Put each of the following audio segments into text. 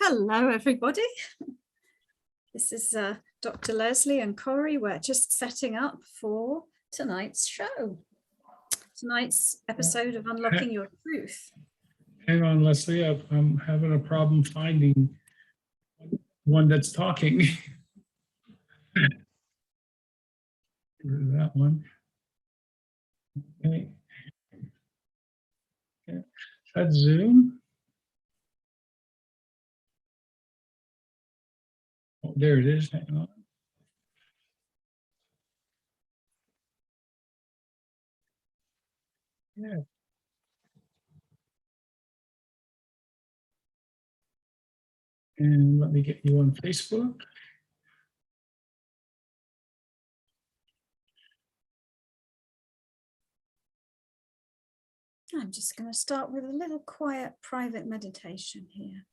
Hello, everybody. This is Dr. Leslie and Corey. We're just setting up for tonight's show. Tonight's episode of Unlocking Your Truth. Hang on, Leslie. I'm having a problem finding one that's talking. That one. Okay. Is that Zoom? Oh, there it is. Hang on. Yeah. And let me get you on Facebook. I'm just going to start with a little quiet private meditation here.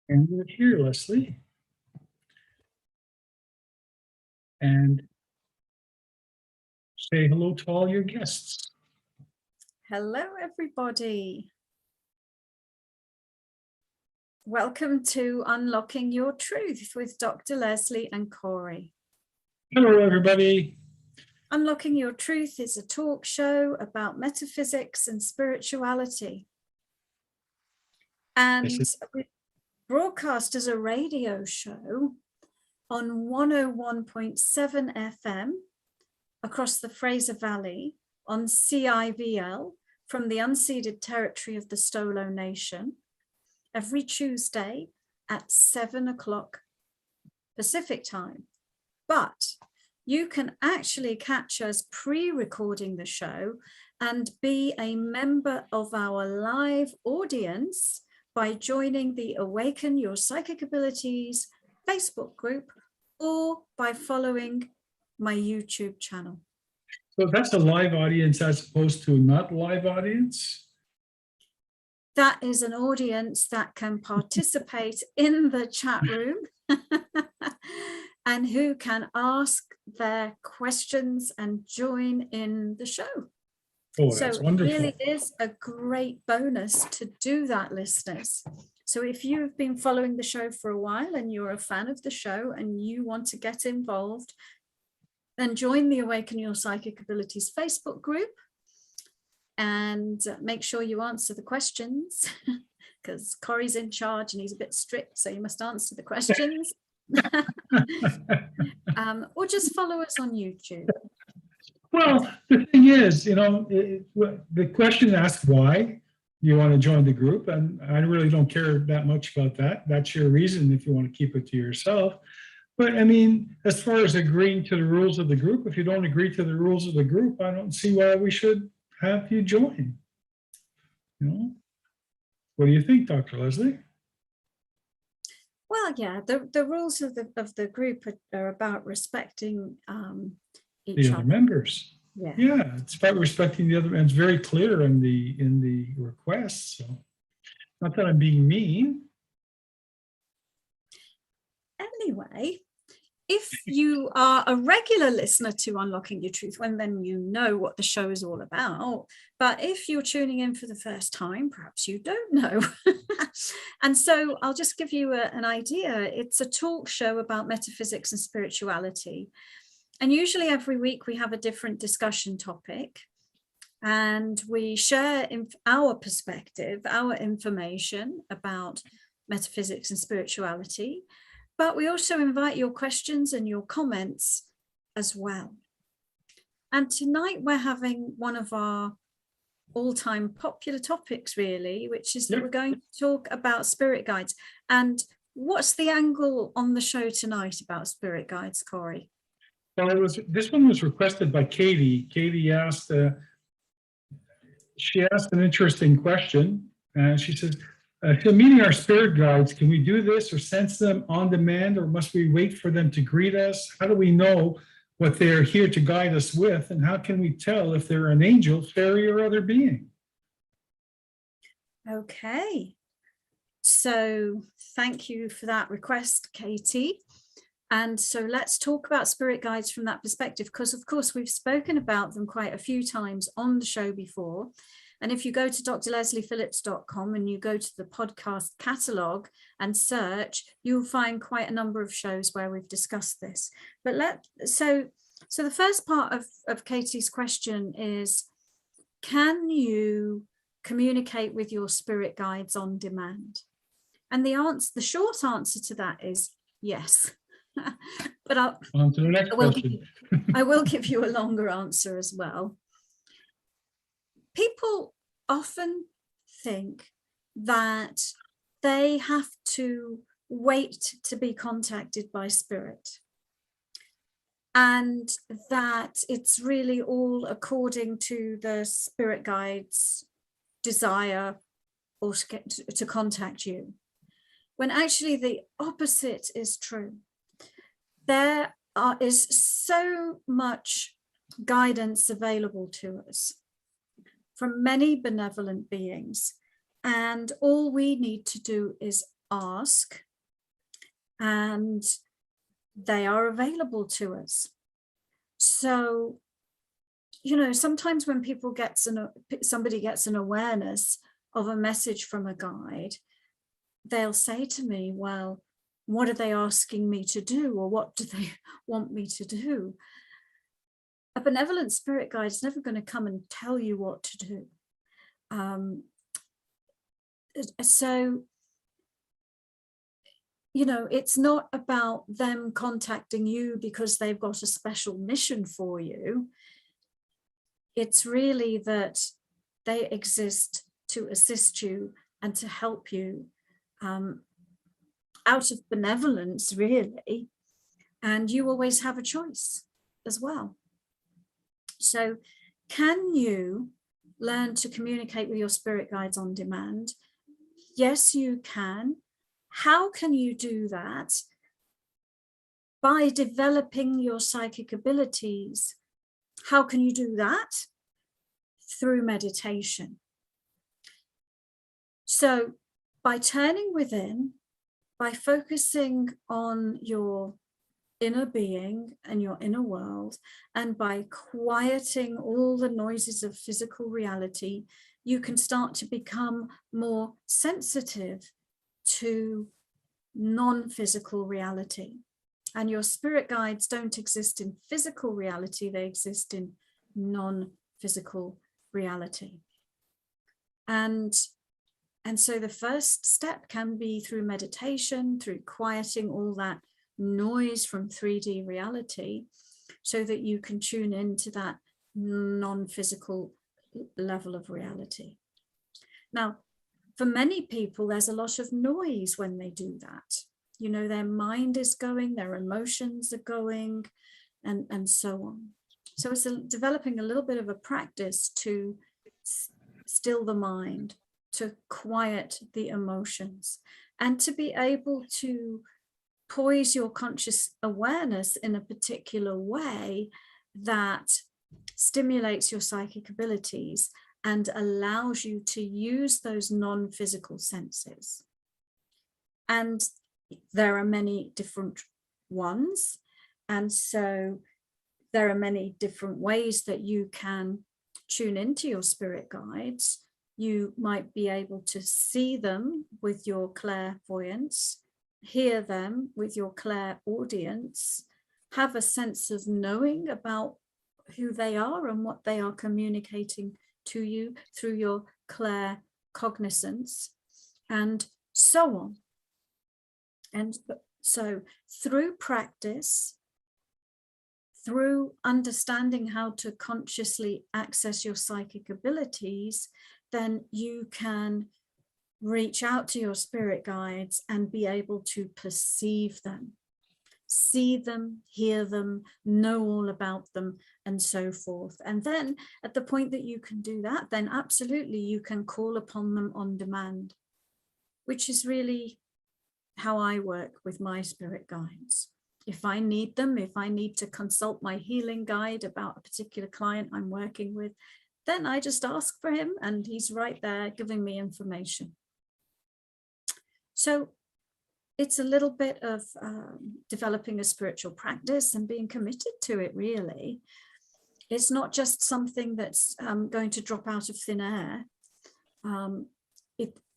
And we're here, Leslie. And say hello to all your guests. Hello, everybody. Welcome to Unlocking Your Truth with Dr. Leslie and Corey. Hello, everybody. Unlocking Your Truth is a talk show about metaphysics and spirituality. And we broadcast as a radio show on 101.7 FM across the Fraser Valley on CIVL from the unceded territory of the Stolo Nation every Tuesday at 7 o'clock Pacific time. But you can actually catch us pre-recording the show and be a member of our live audience by joining the Awaken Your Psychic Abilities Facebook group or by following my YouTube channel. So that's a live audience as opposed to not live audience? That is an audience that can participate in the chat room and who can ask their questions and join in the show. Oh, so that's wonderful. It really is a great bonus to do that, listeners. So if you've been following the show for a while and you're a fan of the show and you want to get involved, then join the Awaken Your Psychic Abilities Facebook group and make sure you answer the questions because Corey's in charge and he's a bit strict, so you must answer the questions. Or just follow us on YouTube. Well, the thing is, the question asks why you want to join the group, and I really don't care that much about that. That's your reason if you want to keep it to yourself. But I mean, as far as agreeing to the rules of the group, if you don't agree to the rules of the group, I don't see why we should have you join. What do you think, Dr. Leslie? Well, yeah, the rules of the group are about respecting the other members. Yeah, it's about respecting the other, and it's very clear in the request. So, not that I'm being mean. Anyway, if you are a regular listener to Unlocking Your Truth, then you know what the show is all about. But if you're tuning in for the first time, perhaps you don't know. And so I'll just give you an idea. It's a talk show about metaphysics and spirituality. And usually every week we have a different discussion topic. And we share our perspective, our information about metaphysics and spirituality. But we also invite your questions and your comments as well. And tonight we're having one of our all-time popular topics, really, which is that we're going to talk about spirit guides. And what's the angle on the show tonight about spirit guides, Corey? Well, this one was requested by Katie. Katie asked, she asked an interesting question. She says, to meeting our spirit guides, can we do this or sense them on demand, or must we wait for them to greet us? How do we know what they're here to guide us with? And how can we tell if they're an angel, fairy, or other being? Okay. So thank you for that request, Katie. And so let's talk about spirit guides from that perspective, because of course we've spoken about them quite a few times on the show before. And if you go to drlesliephillips.com and you go to the podcast catalogue and search, you'll find quite a number of shows where we've discussed this. But so the first part of Katie's question is, can you communicate with your spirit guides on demand? And the short answer to that is yes. But On to the next question. I will give you a longer answer as well. People often think that they have to wait to be contacted by spirit, and that it's really all according to the spirit guide's desire or to contact you, when actually the opposite is true. There is so much guidance available to us from many benevolent beings, and all we need to do is ask, and they are available to us. So, sometimes when somebody gets an awareness of a message from a guide, they'll say to me, well, what are they asking me to do, or what do they want me to do? A benevolent spirit guide is never going to come and tell you what to do. So, it's not about them contacting you because they've got a special mission for you. It's really that they exist to assist you and to help you out of benevolence, really. And you always have a choice as well. So can you learn to communicate with your spirit guides on demand? Yes, you can. How can you do that? By developing your psychic abilities. How can you do that? Through meditation. So by turning within, by focusing on your inner being and your inner world, and by quieting all the noises of physical reality, you can start to become more sensitive to non-physical reality. And your spirit guides don't exist in physical reality, they exist in non-physical reality. And so the first step can be through meditation, through quieting all that noise from 3D reality, so that you can tune into that non-physical level of reality. Now, for many people, there's a lot of noise when they do that. Their mind is going, their emotions are going, and so on. So it's developing a little bit of a practice to still the mind, to quiet the emotions, and to be able to poise your conscious awareness in a particular way that stimulates your psychic abilities and allows you to use those non-physical senses. And there are many different ones. And so there are many different ways that you can tune into your spirit guides. You might be able to see them with your clairvoyance, hear them with your clairaudience, have a sense of knowing about who they are and what they are communicating to you through your claircognizance, and so on. And so through practice, through understanding how to consciously access your psychic abilities, then you can reach out to your spirit guides and be able to perceive them, see them, hear them, know all about them, and so forth. And then at the point that you can do that, then absolutely you can call upon them on demand, which is really how I work with my spirit guides. If I need them, if I need to consult my healing guide about a particular client I'm working with, then I just ask for him and he's right there giving me information. So it's a little bit of developing a spiritual practice and being committed to it, really. It's not just something that's going to drop out of thin air.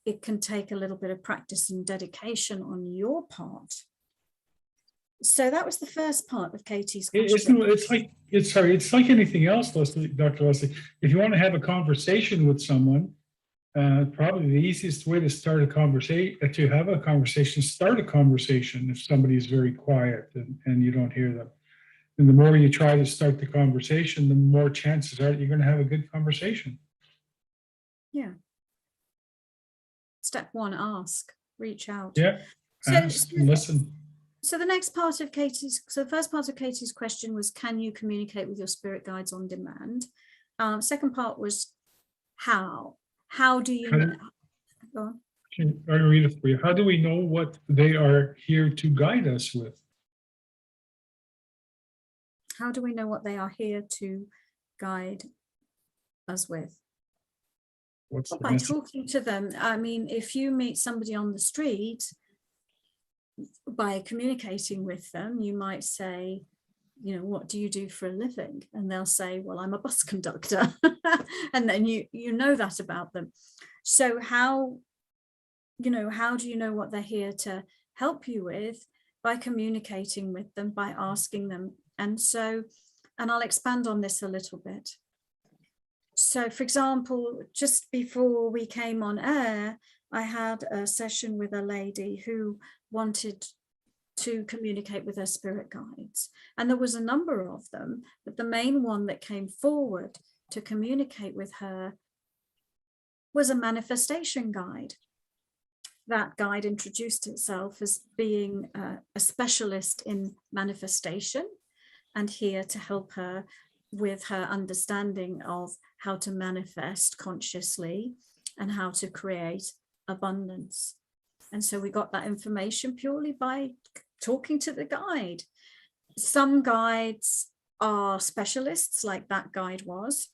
It can take a little bit of practice and dedication on your part. So that was the first part of Katie's question. It's like anything else, Leslie, Dr. Leslie. If you want to have a conversation with someone, probably the easiest way to start a conversation, start a conversation if somebody is very quiet and you don't hear them. And the more you try to start the conversation, the more chances are you're going to have a good conversation. Yeah. Step one, ask, reach out. Yeah, ask and listen. So the first part of Katie's question was, can you communicate with your spirit guides on demand? Second part was how? How do you know? Go on. I read it for you. How do we know what they are here to guide us with? How do we know what they are here to guide us with? By talking to them. I mean, if you meet somebody on the street, by communicating with them, you might say, you know, what do you do for a living? And they'll say, well, I'm a bus conductor. And then you know that about them. So how do you know what they're here to help you with? By communicating with them, by asking them. And I'll expand on this a little bit. So, for example, just before we came on air, I had a session with a lady who wanted to communicate with her spirit guides. And there was a number of them, but the main one that came forward to communicate with her was a manifestation guide. That guide introduced itself as being a specialist in manifestation and here to help her with her understanding of how to manifest consciously and how to create abundance. And so we got that information purely by talking to the guide. Some guides are specialists, like that guide was.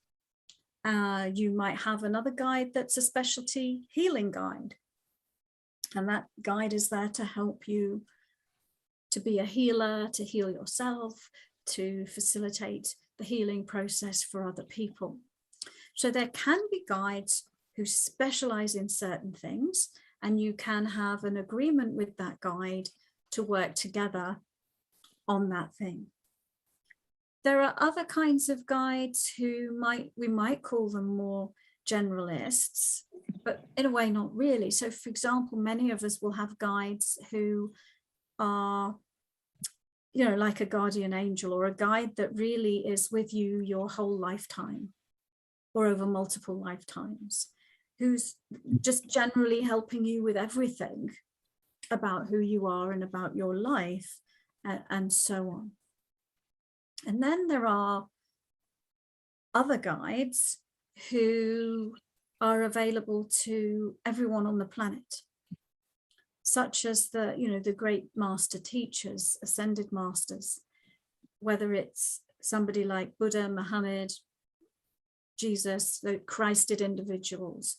You might have another guide that's a specialty healing guide. And that guide is there to help you to be a healer, to heal yourself, to facilitate the healing process for other people. So there can be guides who specialize in certain things, and you can have an agreement with that guide to work together on that thing. There are other kinds of guides who we might call them more generalists, but in a way not really. So for example, many of us will have guides who are, you know, like a guardian angel or a guide that really is with you your whole lifetime or over multiple lifetimes, who's just generally helping you with everything about who you are and about your life and so on. And then there are other guides who are available to everyone on the planet, such as the great master teachers, ascended masters, whether it's somebody like Buddha, Muhammad, Jesus, the Christed individuals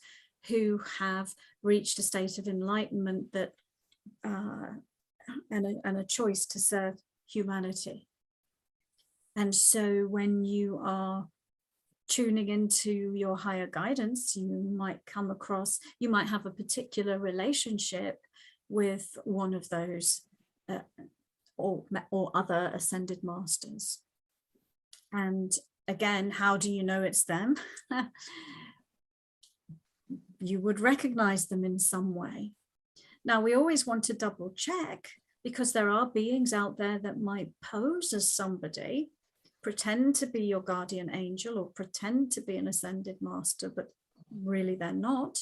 who have reached a state of enlightenment that and a choice to serve humanity. And so when you are tuning into your higher guidance, you might have a particular relationship with one of those or other ascended masters. And again, how do you know it's them? You would recognize them in some way. Now, we always want to double check, because there are beings out there that might pose as somebody, pretend to be your guardian angel or pretend to be an ascended master, but really they're not.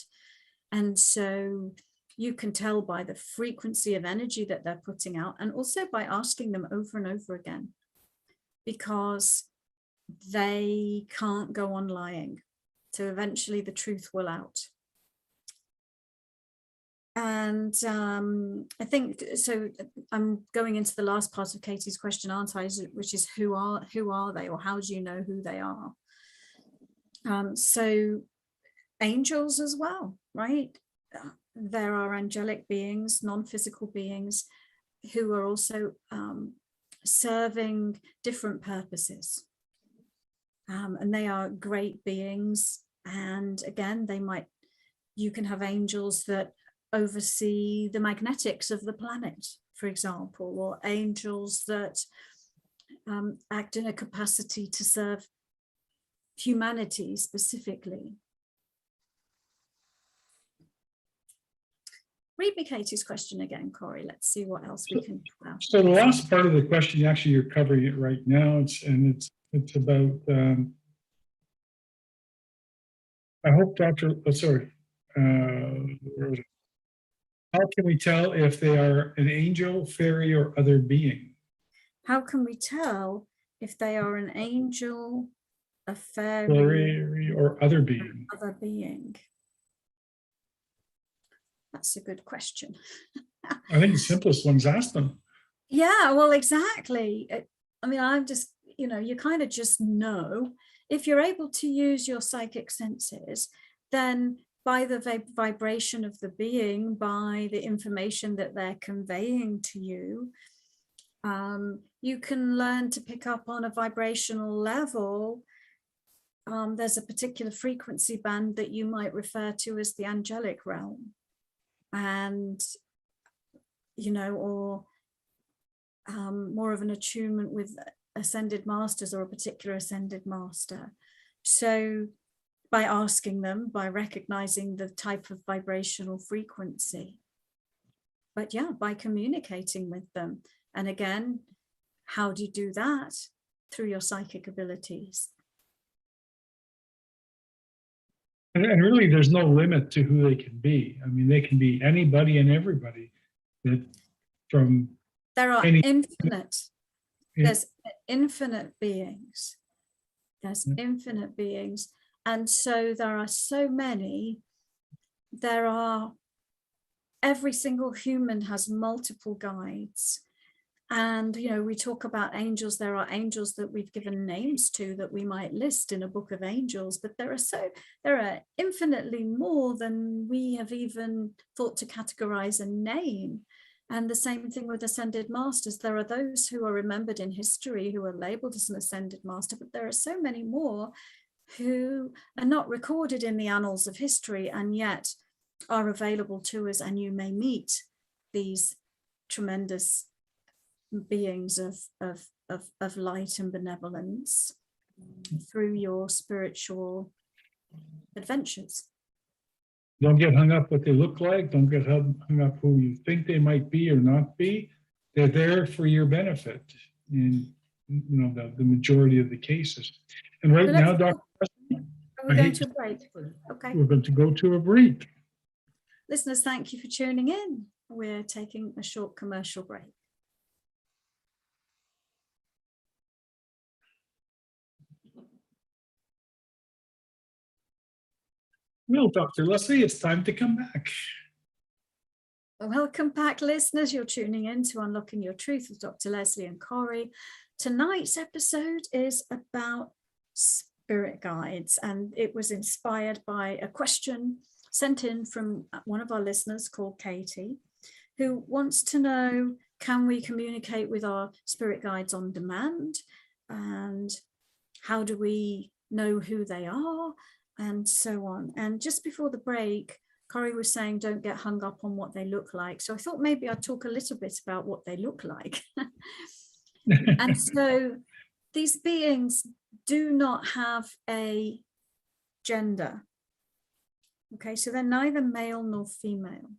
And so you can tell by the frequency of energy that they're putting out, and also by asking them over and over again, because they can't go on lying. So eventually the truth will out. And I think, so I'm going into the last part of Katie's question, aren't I? Which is who are they, or how do you know who they are? So angels as well, right? there are angelic beings, non-physical beings, who are also serving different purposes. And they are great beings. And again, you can have angels that oversee the magnetics of the planet, for example, or angels that act in a capacity to serve humanity specifically. Read me Katie's question again, Corey. Let's see what else we can pull out. So the last part of the question, actually, you're covering it right now. It's about. I hope Dr. Sorry. Where was it? How can we tell if they are an angel, fairy, or other being? How can we tell if they are an angel, a Fairy, or other being? Other being. That's a good question. I think the simplest one's ask them. Yeah, well, exactly. I mean, I'm just, you kind of just know. If you're able to use your psychic senses, then by the vibration of the being, by the information that they're conveying to you, you can learn to pick up on a vibrational level. There's a particular frequency band that you might refer to as the angelic realm. And, or more of an attunement with ascended masters or a particular ascended master. So by asking them, by recognizing the type of vibrational frequency, but yeah, by communicating with them. And again, how do you do that? Through your psychic abilities. And really, there's no limit to who they can be. I mean, they can be anybody and everybody. There are infinite. Yeah. There's infinite beings. There's infinite beings. And so there are so many. Every single human has multiple guides. And, we talk about angels. There are angels that we've given names to that we might list in a book of angels, but there are infinitely more than we have even thought to categorize and name. And the same thing with ascended masters. There are those who are remembered in history who are labeled as an ascended master, but there are so many more who are not recorded in the annals of history and yet are available to us. And you may meet these tremendous beings of light and benevolence through your spiritual adventures. Don't get hung up what they look like. Don't get hung up who you think they might be or not be. They're there for your benefit in the majority of the cases. And right now, Dr. We're going to a break. Okay. We're going to go to a break. Listeners, thank you for tuning in. We're taking a short commercial break. Well, Dr. Leslie, it's time to come back. Welcome back, listeners. You're tuning in to Unlocking Your Truth with Dr. Leslie and Corey. Tonight's episode is about spirit guides, and it was inspired by a question sent in from one of our listeners called Katie, who wants to know, can we communicate with our spirit guides on demand? And how do we know who they are? And so on. And just before the break, Corey was saying, don't get hung up on what they look like. So I thought maybe I'd talk a little bit about what they look like. And so these beings do not have a gender. Okay, so they're neither male nor female.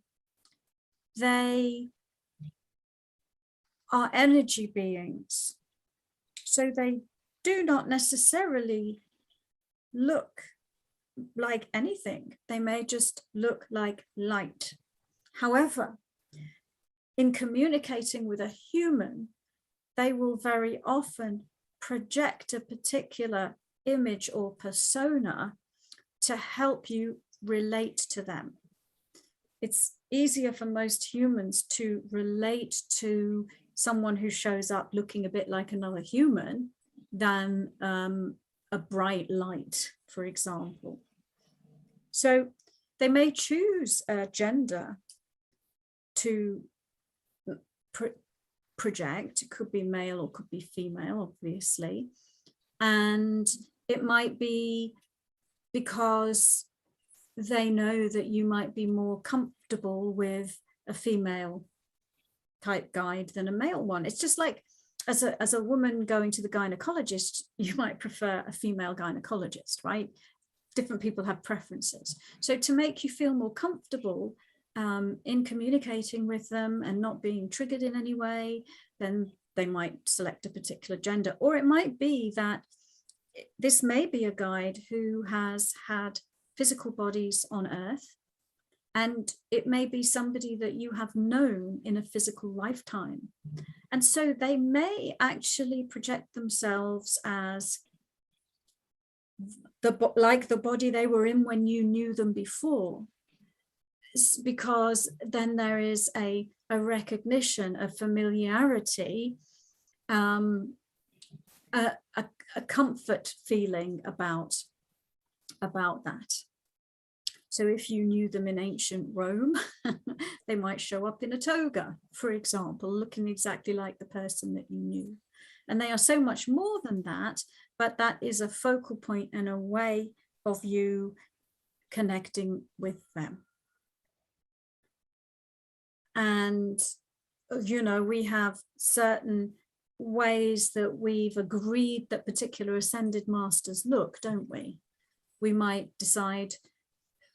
They are energy beings. So they do not necessarily look like anything. They may just look like light. However, in communicating with a human, they will very often project a particular image or persona to help you relate to them. It's easier for most humans to relate to someone who shows up looking a bit like another human than a bright light, for example. So They may choose a gender to project. It could be male or could be female, obviously. And it might be because they know that you might be more comfortable with a female type guide than a male one. It's just like as a woman going to the gynecologist, you might prefer a female gynecologist, right? Different people have preferences. So to make you feel more comfortable in communicating with them and not being triggered in any way, then they might select a particular gender. Or it might be that this may be a guide who has had physical bodies on Earth, and it may be somebody that you have known in a physical lifetime. And so they may actually project themselves as like the body they were in when you knew them before, because then there is a recognition, a familiarity, a comfort feeling about that. So if you knew them in ancient Rome, they might show up in a toga, for example, looking exactly like the person that you knew. And they are so much more than that, but that is a focal point and a way of you connecting with them. And, you know, we have certain ways that we've agreed that particular ascended masters look, don't we? We might decide,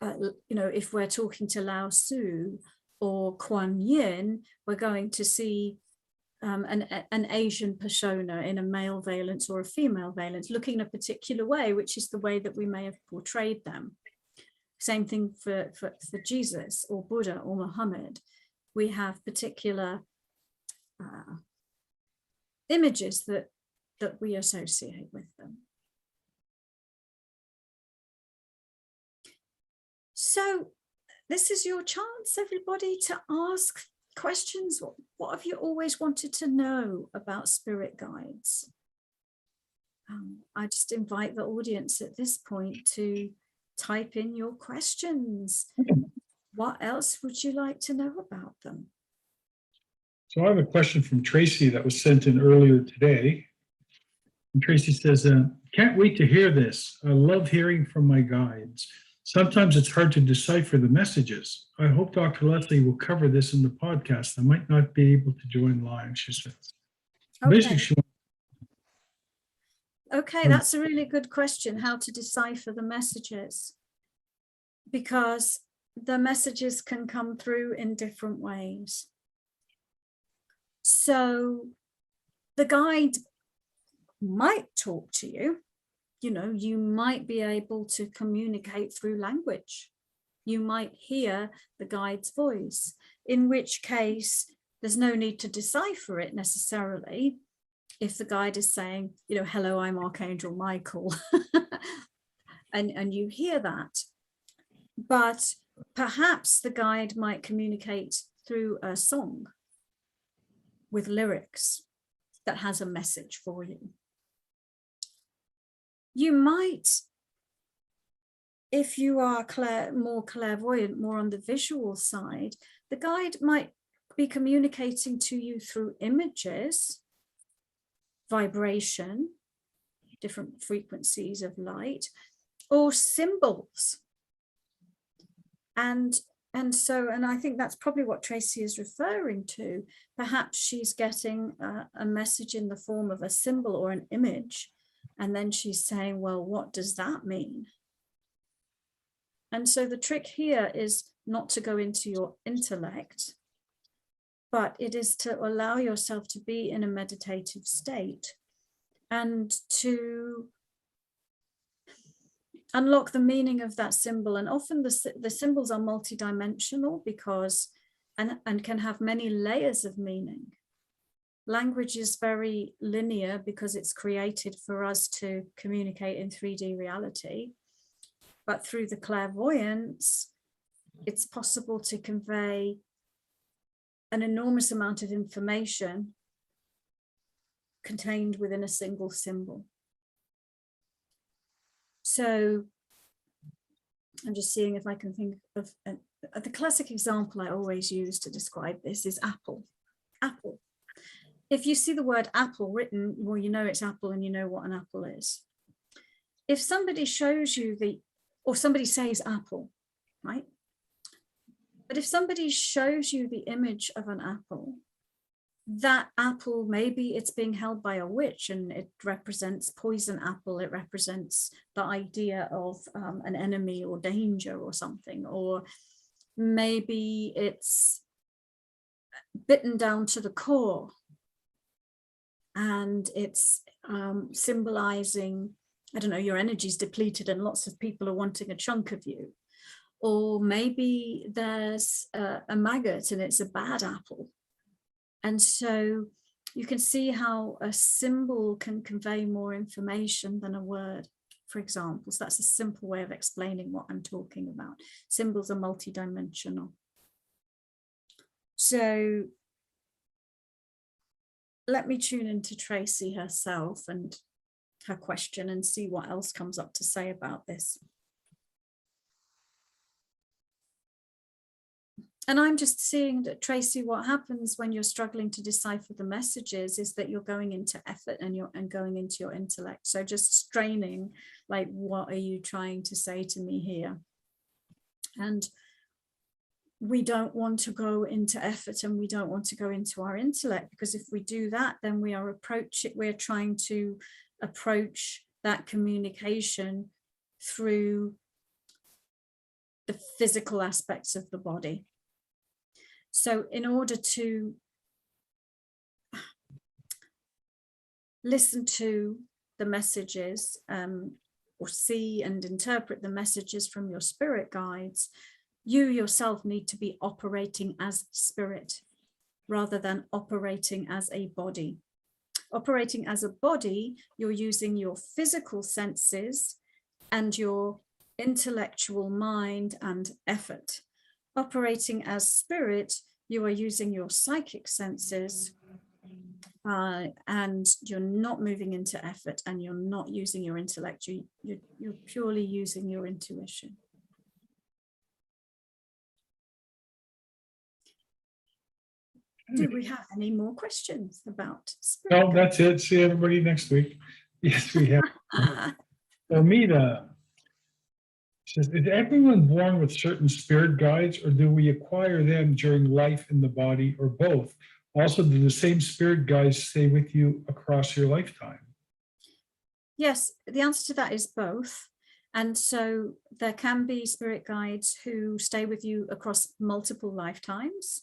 you know, if we're talking to Lao Tzu or Kuan Yin, we're going to see an Asian persona in a male valence or a female valence, looking in a particular way, which is the way that we may have portrayed them. Same thing for Jesus or Buddha or Muhammad. We have particular images that we associate with them. So this is your chance, everybody, to ask questions. What have you always wanted to know about spirit guides? I just invite the audience at this point to type in your questions. What else would you like to know about them? So I have a question from Tracy that was sent in earlier today. And Tracy says, can't wait to hear this. I love hearing from my guides. Sometimes it's hard to decipher the messages. I hope Dr. Leslie will cover this in the podcast. I might not be able to join live, she says. Okay. Okay, that's a really good question, how to decipher the messages. Because the messages can come through in different ways. So the guide might talk to you. You know, you might be able to communicate through language. You might hear the guide's voice, in which case there's no need to decipher it necessarily. If the guide is saying, you know, hello, I'm Archangel Michael, and you hear that. But perhaps the guide might communicate through a song with lyrics that has a message for you. You might, if you are more clairvoyant, more on the visual side, the guide might be communicating to you through images, vibration, different frequencies of light, or symbols. And I think that's probably what Tracy is referring to. Perhaps she's getting a message in the form of a symbol or an image. And then she's saying, well, what does that mean? And so the trick here is not to go into your intellect, but it is to allow yourself to be in a meditative state and to unlock the meaning of that symbol. And often the symbols are multidimensional because and can have many layers of meaning. Language is very linear because it's created for us to communicate in 3D reality. But through the clairvoyance, it's possible to convey an enormous amount of information contained within a single symbol. So I'm just seeing if I can think of the classic example I always use to describe this is apple. Apple. If you see the word apple written, well, you know it's apple and you know what an apple is. If somebody shows you or somebody says apple, right? But if somebody shows you the image of an apple, that apple, maybe it's being held by a witch and it represents poison apple, it represents the idea of an enemy or danger or something, or maybe it's bitten down to the core and it's symbolizing, I don't know, your energy's depleted and lots of people are wanting a chunk of you. Or maybe there's a maggot and it's a bad apple. And so you can see how a symbol can convey more information than a word, for example. So that's a simple way of explaining what I'm talking about. Symbols are multidimensional. So let me tune into Tracy herself and her question and see what else comes up to say about this. And I'm just seeing that, Tracy, what happens when you're struggling to decipher the messages is that you're going into effort and going into your intellect. So just straining, like, what are you trying to say to me here? And we don't want to go into effort and we don't want to go into our intellect, because if we do that, then we're trying to approach that communication through the physical aspects of the body. So in order to listen to the messages or see and interpret the messages from your spirit guides, you yourself need to be operating as spirit rather than operating as a body. Operating as a body, you're using your physical senses and your intellectual mind and effort. Operating as spirit, you are using your psychic senses and you're not moving into effort and you're not using your intellect. You're purely using your intuition. Do we have any more questions about spirit? No, that's it. See everybody next week. Yes, we have. Omida says, is everyone born with certain spirit guides, or do we acquire them during life in the body, or both? Also, do the same spirit guides stay with you across your lifetime? Yes, the answer to that is both. And so there can be spirit guides who stay with you across multiple lifetimes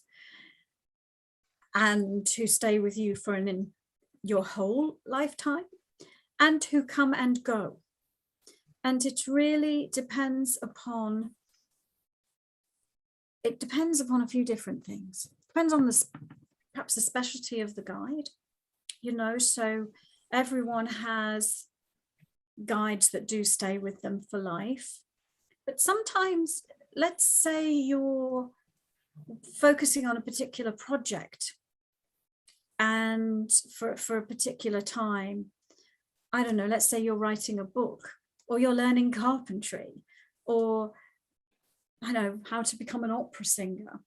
and who stay with you for your whole lifetime, and who come and go. And it really depends upon a few different things. Depends on perhaps the specialty of the guide, so everyone has guides that do stay with them for life. But sometimes, let's say you're focusing on a particular project and for a particular time, I don't know, let's say you're writing a book, or you're learning carpentry, or I know how to become an opera singer,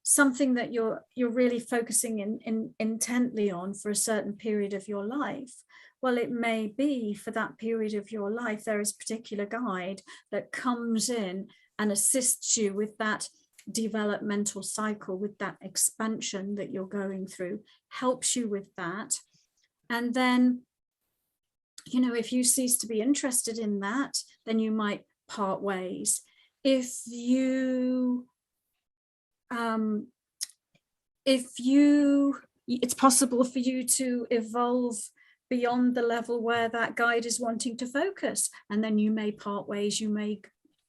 something that you're really focusing intently on for a certain period of your life. Well, it may be for that period of your life, there is a particular guide that comes in and assists you with that developmental cycle, with that expansion that you're going through, helps you with that. And then, if you cease to be interested in that, then you might part ways. It's possible for you to evolve beyond the level where that guide is wanting to focus, and then you may part ways. You may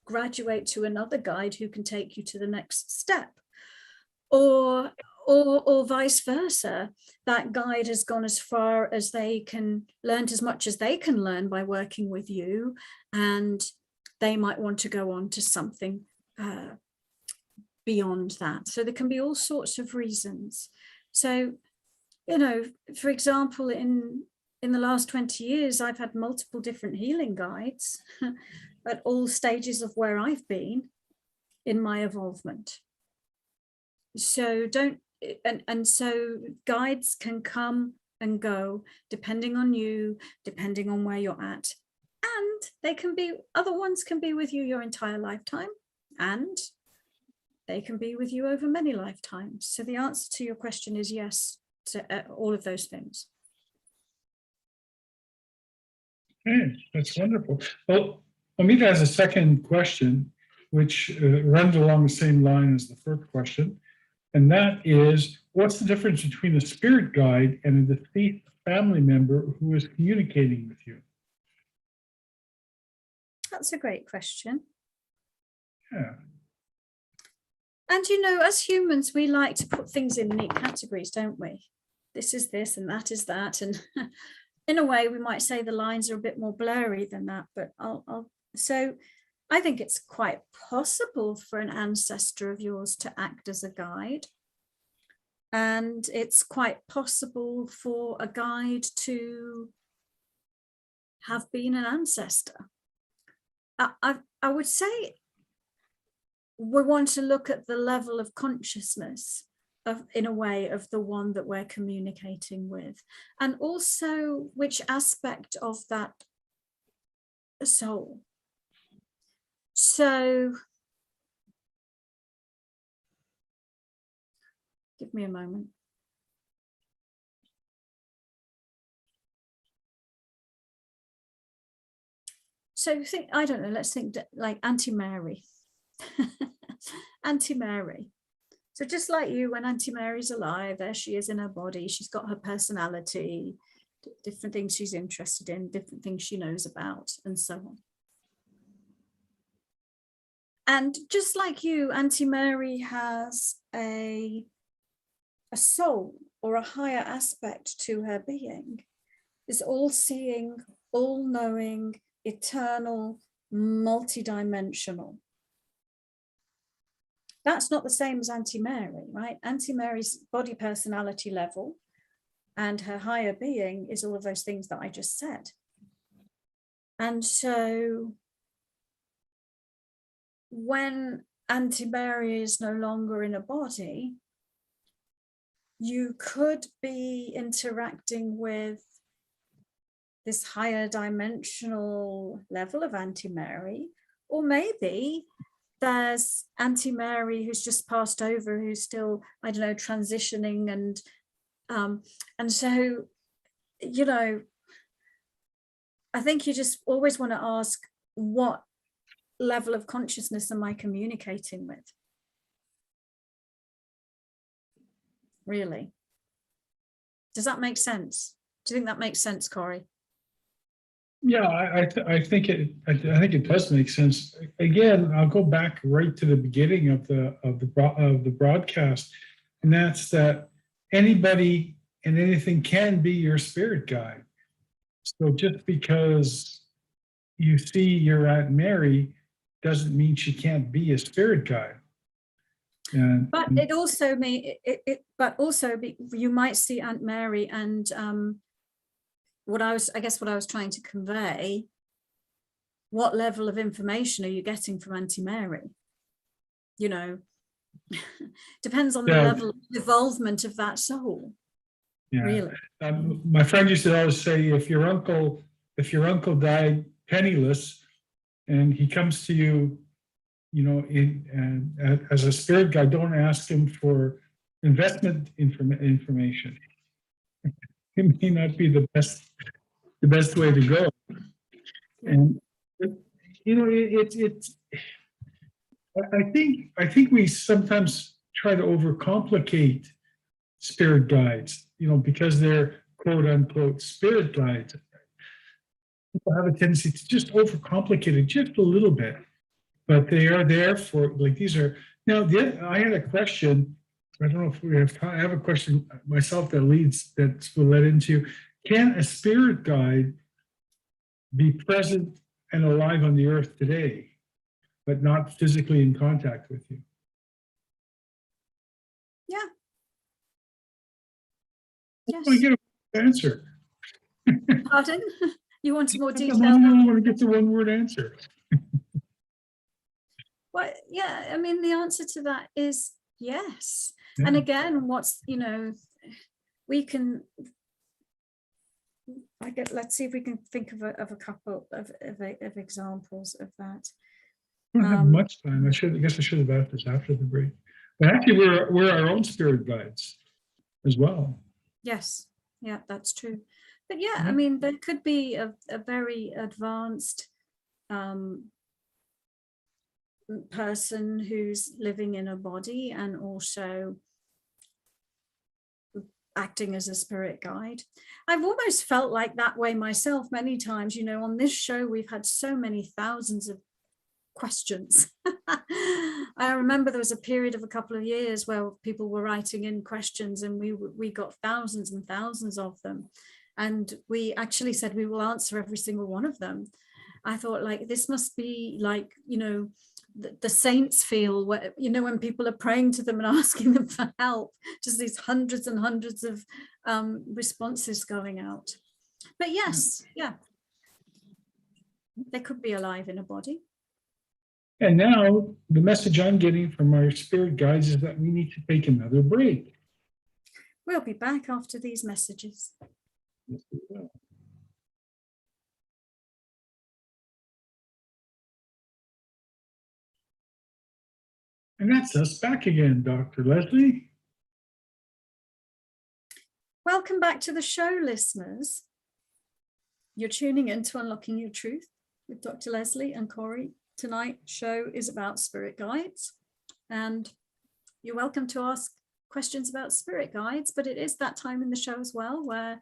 graduate to another guide who can take you to the next step, or vice versa. That guide has gone as far as they can, learned as much as they can learn by working with you, and they might want to go on to something beyond that. So there can be all sorts of reasons. So, for example, in in the last 20 years, I've had multiple different healing guides at all stages of where I've been in my evolvement. So so guides can come and go depending on you, depending on where you're at. And they can be, other ones can be with you your entire lifetime, and they can be with you over many lifetimes. So the answer to your question is yes to all of those things. Okay, that's wonderful. Well, Amita has a second question, which runs along the same line as the first question. And that is, what's the difference between a spirit guide and a deceased family member who is communicating with you? That's a great question. Yeah. And you know, as humans, we like to put things in neat categories, don't we? This is this and that is that. And in a way, we might say the lines are a bit more blurry than that, but so I think it's quite possible for an ancestor of yours to act as a guide. And it's quite possible for a guide to have been an ancestor. I would say we want to look at the level of consciousness of, in a way, of the one that we're communicating with, and also which aspect of that soul. So give me a moment. So think, I don't know, let's think like Auntie Mary. Auntie Mary. So just like you, when Auntie Mary's alive, there she is in her body. She's got her personality, different things she's interested in, different things she knows about, and so on. And just like you, Auntie Mary has a soul or a higher aspect to her being, is all-seeing, all-knowing, eternal, multidimensional. That's not the same as Auntie Mary, right? Auntie Mary's body personality level and her higher being is all of those things that I just said. And so when Auntie Mary is no longer in a body, you could be interacting with this higher dimensional level of Auntie Mary, or maybe there's Auntie Mary who's just passed over, who's still, I don't know, transitioning, and so, you know, I think you just always want to ask, what level of consciousness am I communicating with? Really? Does that make sense? Do you think that makes sense, Corey? Yeah, I think it does make sense. Again, I'll go back right to the beginning of the broadcast, and that's that anybody and anything can be your spirit guide. So just because you see your Aunt Mary doesn't mean she can't be a spirit guide. But it also you might see Aunt Mary and what I was trying to convey, what level of information are you getting from Auntie Mary? You know, depends on the level of involvement of that soul. Yeah. Really. My friend used to always say, if your uncle died penniless and he comes to you, you know, as a spirit guide, don't ask him for investment information. It may not be the best way to go. And you know, I think we sometimes try to overcomplicate spirit guides, you know, because they're quote unquote spirit guides. People have a tendency to just overcomplicate it just a little bit, but they are there for, like, these are, now I had a question. I don't know if we have time. I have a question myself that will lead into, can a spirit guide be present and alive on the earth today, but not physically in contact with you? Yeah. Yes. I get an answer. Pardon? You wanted more I detail? want to get the one-word answer. Well, yeah, I mean, the answer to that is yes. Yeah. And again, we can, let's see if we can think of a couple of examples of that. We don't have much time. I guess I should have asked this after the break. But actually, we're our own spirit guides as well. Yes, yeah, that's true. But yeah, I mean, there could be a very advanced person who's living in a body and also acting as a spirit guide. I've almost felt like that way myself many times. On this show, we've had so many thousands of questions. I remember there was a period of a couple of years where people were writing in questions, and we got thousands and thousands of them. And we actually said we will answer every single one of them. I thought, like, this must be like, the saints feel, when people are praying to them and asking them for help, just these hundreds and hundreds of responses going out. But yes, yeah, they could be alive in a body. And now the message I'm getting from our spirit guides is that we need to take another break. We'll be back after these messages. Yes, we will. And that's us back again, Dr. Leslie. Welcome back to the show, listeners. You're tuning in to Unlocking Your Truth with Dr. Leslie and Corey. Tonight's show is about spirit guides, and you're welcome to ask questions about spirit guides, but it is that time in the show as well where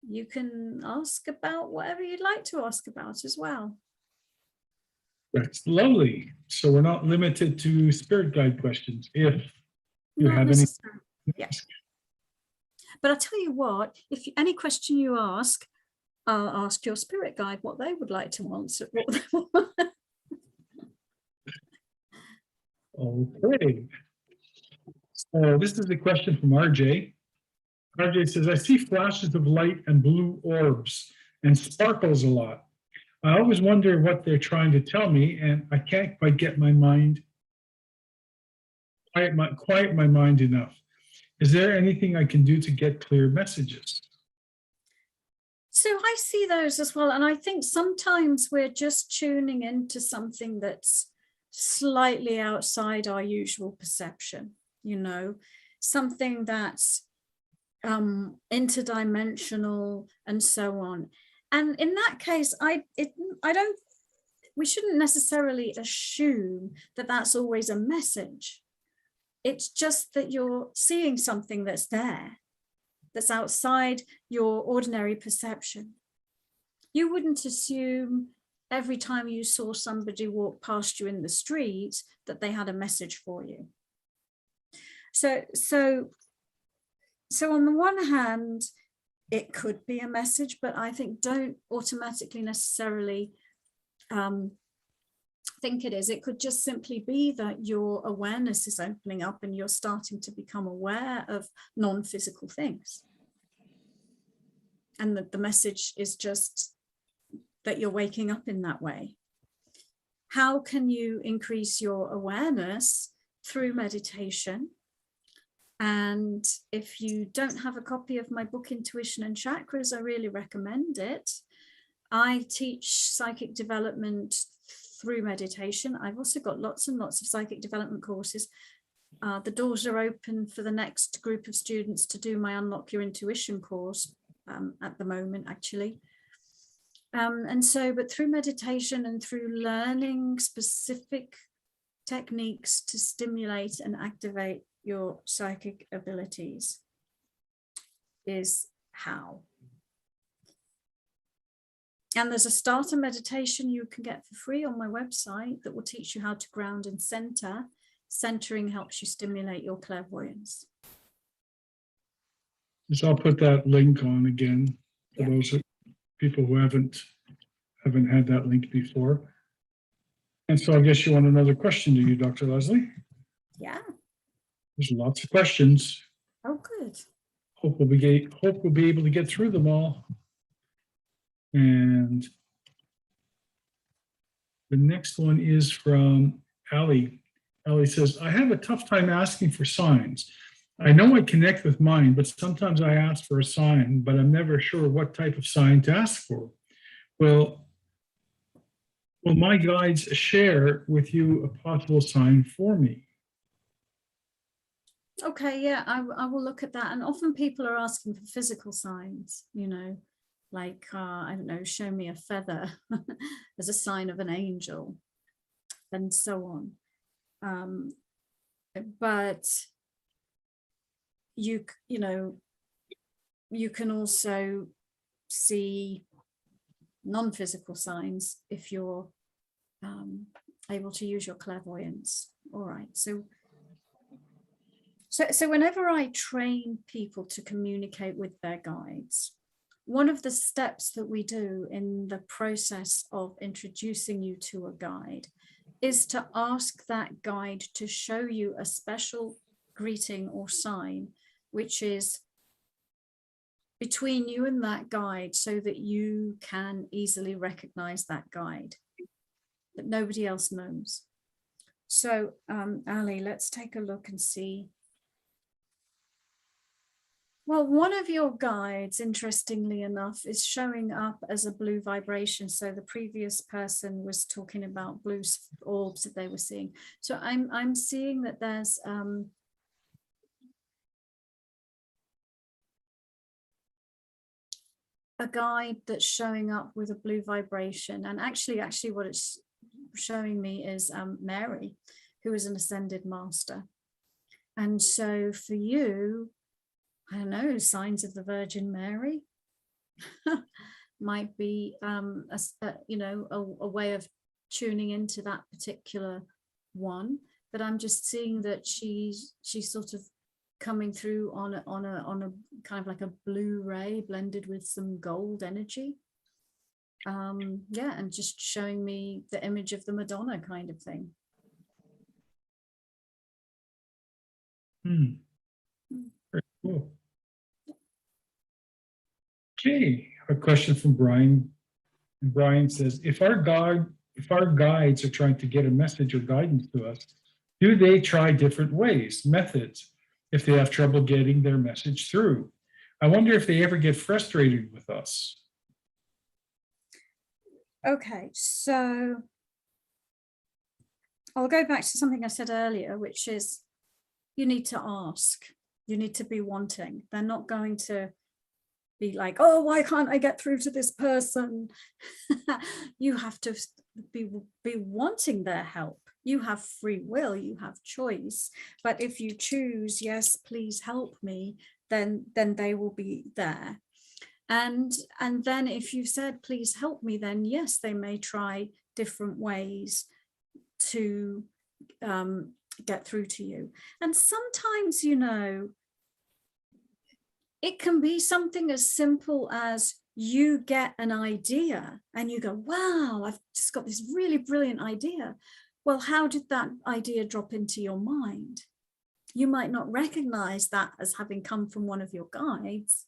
you can ask about whatever you'd like to ask about as well. That's lovely. So we're not limited to spirit guide questions if you Not have any. Yes. But I'll tell you what, if any question you ask, I'll ask your spirit guide what they would like to answer. Okay. So this is a question from RJ. RJ says, I see flashes of light and blue orbs and sparkles a lot. I always wonder what they're trying to tell me, and I can't quite get my mind, quiet my mind enough. Is there anything I can do to get clear messages? So I see those as well. And I think sometimes we're just tuning into something that's slightly outside our usual perception, something that's interdimensional and so on. And in that case, we shouldn't necessarily assume that that's always a message. It's just that you're seeing something that's there, that's outside your ordinary perception. You wouldn't assume every time you saw somebody walk past you in the street that they had a message for you. So on the one hand, it could be a message, but I think don't automatically necessarily think it is. It could just simply be that your awareness is opening up and you're starting to become aware of non-physical things. And that the message is just that you're waking up in that way. How can you increase your awareness? Through meditation. And if you don't have a copy of my book, Intuition and Chakras, I really recommend it. I teach psychic development through meditation. I've also got lots and lots of psychic development courses. The doors are open for the next group of students to do my Unlock Your Intuition course at the moment, actually. But through meditation and through learning specific techniques to stimulate and activate your psychic abilities is how. And there's a starter meditation you can get for free on my website that will teach you how to ground and center. Centering helps you stimulate your clairvoyance. So I'll put that link on again for those people who haven't had that link before. And so I guess you want another question, do you, Dr. Leslie? Yeah. There's lots of questions. Oh, good. hope we'll be able to get through them all. And the next one is from Ali. Ali says, I have a tough time asking for signs. I know I connect with mine, but sometimes I ask for a sign, but I'm never sure what type of sign to ask for. Will my guides share with you a possible sign for me? Okay, yeah, I will look at that. And often people are asking for physical signs, you know, like, I don't know, show me a feather as a sign of an angel and so on. But you know, you can also see non-physical signs if you're able to use your clairvoyance. All right, so whenever I train people to communicate with their guides, one of the steps that we do in the process of introducing you to a guide is to ask that guide to show you a special greeting or sign, which is between you and that guide, so that you can easily recognize that guide, that nobody else knows. So, Ali, let's take a look and see. Well, one of your guides, interestingly enough, is showing up as a blue vibration. So the previous person was talking about blue orbs that they were seeing. So I'm seeing that there's a guide that's showing up with a blue vibration. And actually what it's showing me is Mary, who is an ascended master. And so for you, I don't know, signs of the Virgin Mary might be a way of tuning into that particular one. But I'm just seeing that she's sort of coming through on a kind of like a blue ray blended with some gold energy. Yeah, and just showing me the image of the Madonna kind of thing. Very cool. Okay, a question from Brian. And Brian says, if our guides are trying to get a message or guidance to us, do they try different ways, methods, if they have trouble getting their message through? I wonder if they ever get frustrated with us. Okay, so I'll go back to something I said earlier, which is you need to ask. You need to be wanting. They're not going to be like, oh, why can't I get through to this person? You have to be wanting their help. You have free will, you have choice. But if you choose, yes, please help me, then they will be there. And then if you said, please help me, then yes, they may try different ways to get through to you. And sometimes, you know, it can be something as simple as you get an idea and you go, wow, I've just got this really brilliant idea. Well, how did that idea drop into your mind? You might not recognize that as having come from one of your guides,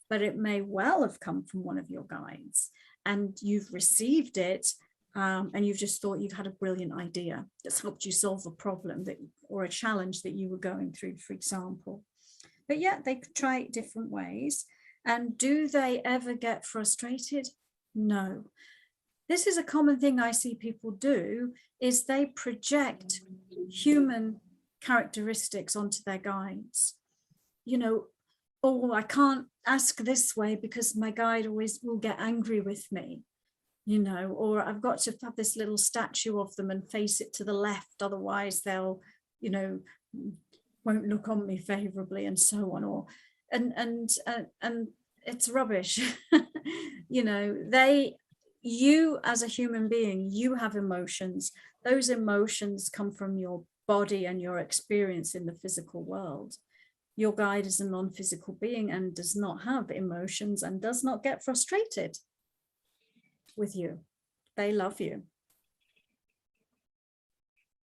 but it may well have come from one of your guides, and you've received it, and you've just thought you've had a brilliant idea that's helped you solve a problem or a challenge that you were going through, for example. But yeah, they could try it different ways. And do they ever get frustrated? No. This is a common thing I see people do, is they project human characteristics onto their guides. You know, oh, I can't ask this way because my guide always will get angry with me, you know, or I've got to have this little statue of them and face it to the left, otherwise they'll, you know, won't look on me favorably, and so on. Or and it's rubbish. You know, you as a human being, you have emotions. Those emotions come from your body and your experience in the physical world. Your guide is a non-physical being and does not have emotions and does not get frustrated with you. They love you.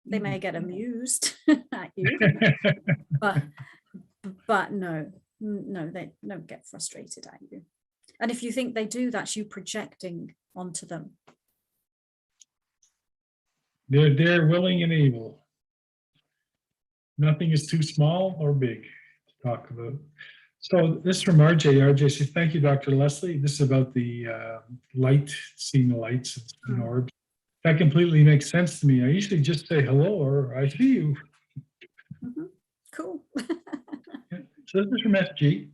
They may get amused at you, but no, No, they don't get frustrated at you. And if you think they do, that's you projecting onto them. They're there, willing and able. Nothing is too small or big to talk about. So this is from RJ. RJ says, thank you, Dr. Leslie. This is about the light, seeing the lights and orbs. That completely makes sense to me. I usually just say hello or I see you. Cool. So this is from SG.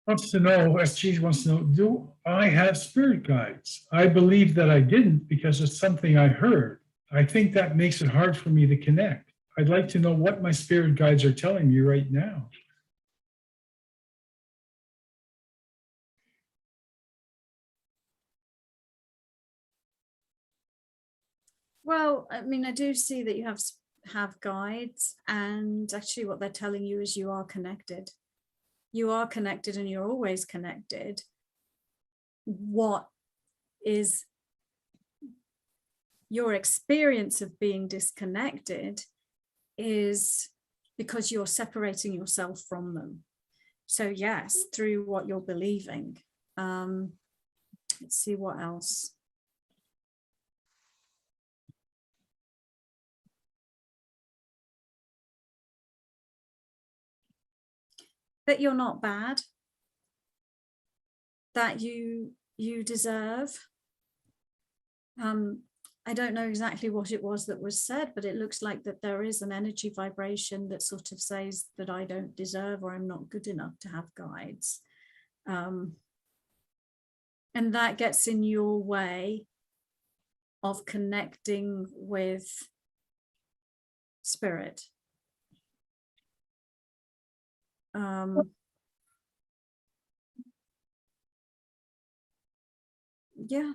SG wants to know, do I have spirit guides? I believe that I didn't because it's something I heard. I think that makes it hard for me to connect. I'd like to know what my spirit guides are telling me right now. Well, I mean, I do see that you have guides, and actually what they're telling you is you are connected. You are connected and you're always connected. What is your experience of being disconnected is because you're separating yourself from them. So yes, through what you're believing. Let's see what else. That you're not bad, that you deserve. I don't know exactly what it was that was said, but it looks like that there is an energy vibration that sort of says that I don't deserve or I'm not good enough to have guides. And that gets in your way of connecting with spirit. Yeah.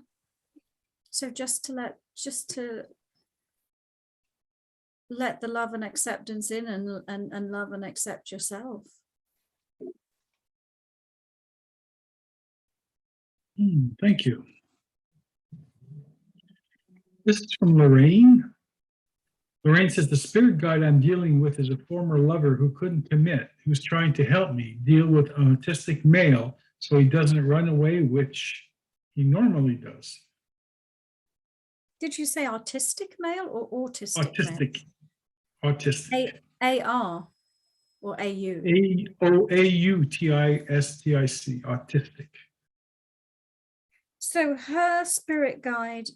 So just to let the love and acceptance in and love and accept yourself. Thank you. This is from Lorraine. Lorraine says, the spirit guide I'm dealing with is a former lover who couldn't commit, who's trying to help me deal with an autistic male so he doesn't run away, which he normally does. Did you say autistic male or autistic? Autistic. Male? Autistic. A-R or A-U? A-U-T-I-S-T-I-C, autistic. So her spirit guide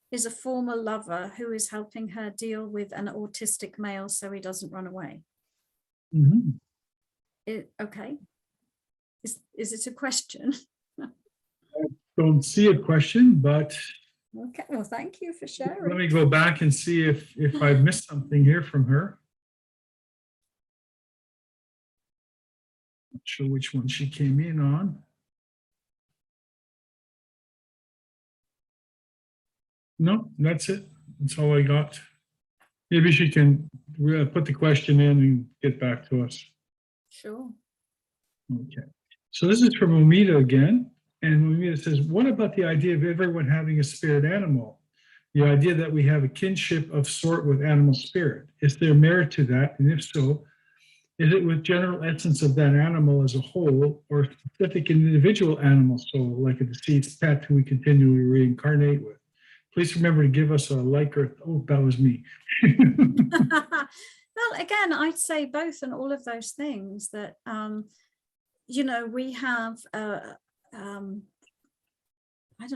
is a former lover who is helping her deal with an autistic male so he doesn't run away. Mm-hmm. Okay. Is it a question? I don't see a question, but okay, well, thank you for sharing. Let me go back and see if I've missed something here from her. Not sure which one she came in on. No, that's it. That's all I got. Maybe she can put the question in and get back to us. Sure. Okay. So this is from Umida again. And Umida says, what about the idea of everyone having a spirit animal? The idea that we have a kinship of sort with animal spirit. Is there merit to that? And if so, is it with general essence of that animal as a whole or a specific individual animal soul, like a deceased pet who we continually reincarnate with? Please remember to give us a like or, oh, that was me. Well, again, I'd say both and all of those things that, you know, we have, I don't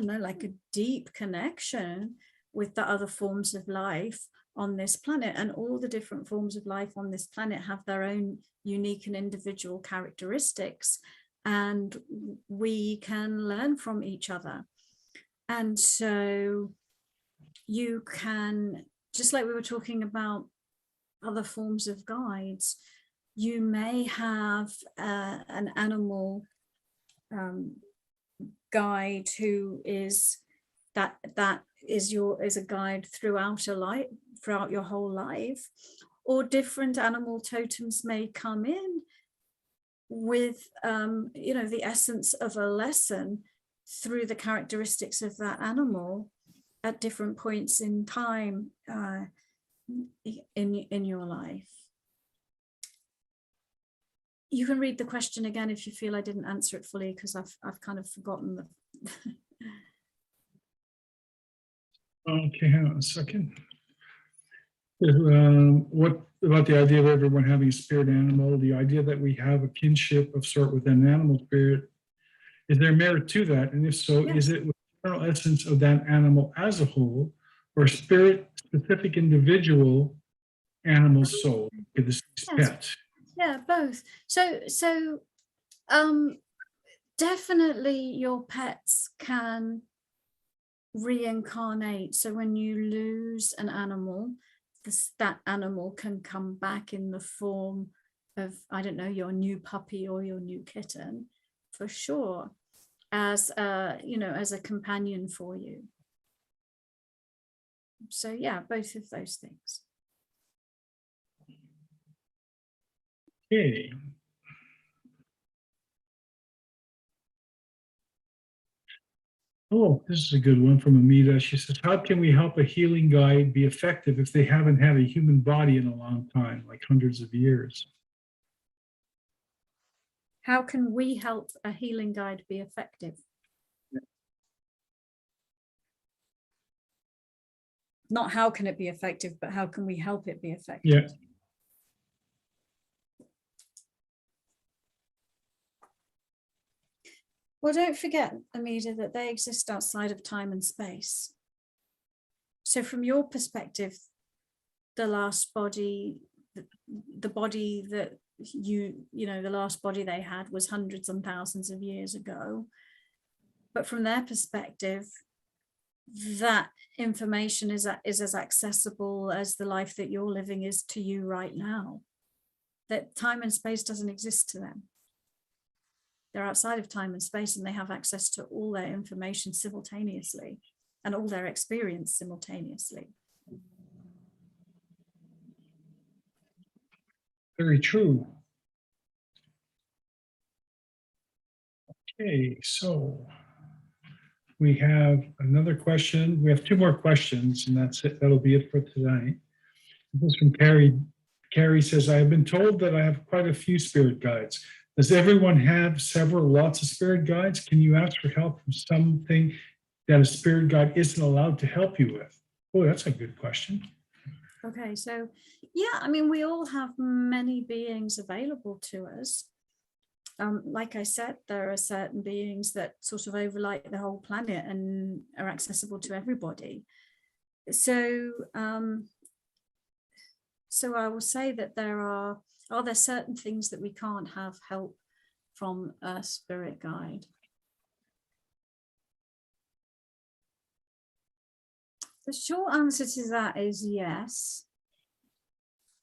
know, like a deep connection with the other forms of life on this planet, and all the different forms of life on this planet have their own unique and individual characteristics, and we can learn from each other. And so you can, just like we were talking about other forms of guides, you may have an animal guide who is that is a guide throughout your whole life, or different animal totems may come in with you know, the essence of a lesson through the characteristics of that animal at different points in time in your life. You can read the question again if you feel I didn't answer it fully, because I've kind of forgotten the. Okay, hang on a second. What about the idea of everyone having a spirit animal, the idea that we have a kinship of sort with an animal spirit? Is there merit to that? And if so, Yes. is it with the eternal essence of that animal as a whole, or spirit specific individual animal soul? This Yes. pet. Yeah, both. So definitely your pets can reincarnate. So when you lose an animal, that animal can come back in the form of, I don't know, your new puppy or your new kitten, for sure, as as a companion for you. So yeah, both of those things. Okay. Oh, this is a good one from Amita. She says, how can we help a healing guide be effective if they haven't had a human body in a long time, like hundreds of years? How can we help a healing guide be effective? Not how can it be effective, but how can we help it be effective? Yeah. Well, don't forget, Amida, that they exist outside of time and space. So from your perspective, the last body, the body that the last body they had was hundreds and thousands of years ago. But from their perspective, that information is as accessible as the life that you're living is to you right now. That time and space doesn't exist to them. They're outside of time and space, and they have access to all their information simultaneously and all their experience simultaneously. Very true. Okay, so we have another question. We have two more questions, and that's it. That'll be it for tonight. This is from Carrie. Carrie says, I have been told that I have quite a few spirit guides. Does everyone have lots of spirit guides? Can you ask for help from something that a spirit guide isn't allowed to help you with? Oh, that's a good question. Okay, so yeah, I mean, we all have many beings available to us. Like I said, there are certain beings that sort of overlight the whole planet and are accessible to everybody. So, so I will say that are there certain things that we can't have help from a spirit guide? The short answer to that is yes.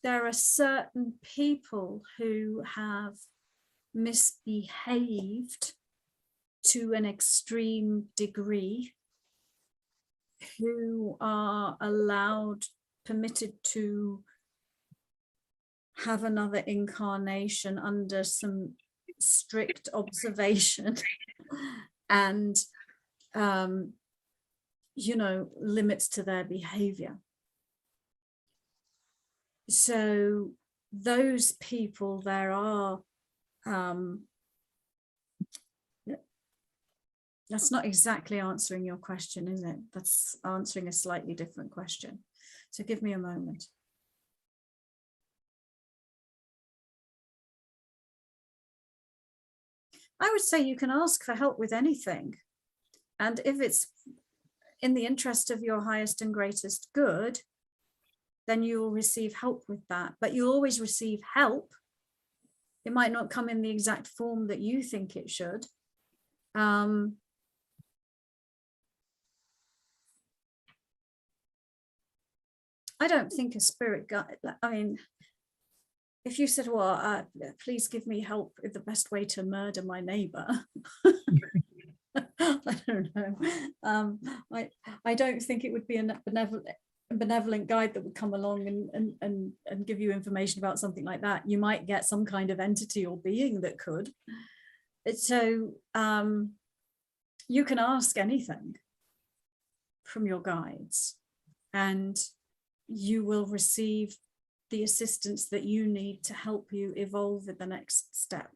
There are certain people who have misbehaved to an extreme degree, who are permitted to have another incarnation under some strict observation and limits to their behavior. So those people, there are that's not exactly answering your question, is it? That's answering a slightly different question. So give me a moment. I would say you can ask for help with anything. And if it's in the interest of your highest and greatest good, then you will receive help with that. But you'll always receive help. It might not come in the exact form that you think it should. I don't think a spirit guide, I mean, if you said, well, please give me help with the best way to murder my neighbor. I don't know. I don't think it would be a benevolent guide that would come along and give you information about something like that. You might get some kind of entity or being that could. So you can ask anything from your guides, and you will receive the assistance that you need to help you evolve in the next step.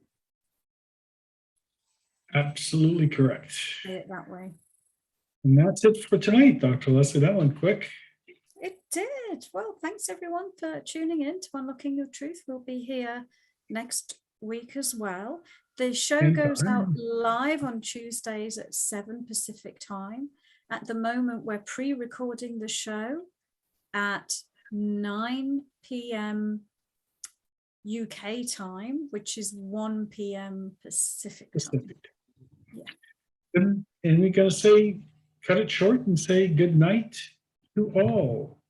Absolutely correct. Say it that way. And that's it for tonight, Dr. Leslie. That went quick. It did. Well, thanks everyone for tuning in to Unlocking Your Truth. We'll be here next week as well. The show goes out live on Tuesdays at 7 Pacific time. At the moment, we're pre-recording the show at 9 p.m. UK time, which is 1 p.m. Pacific time. Yeah. And we got to say, cut it short and say good night to all.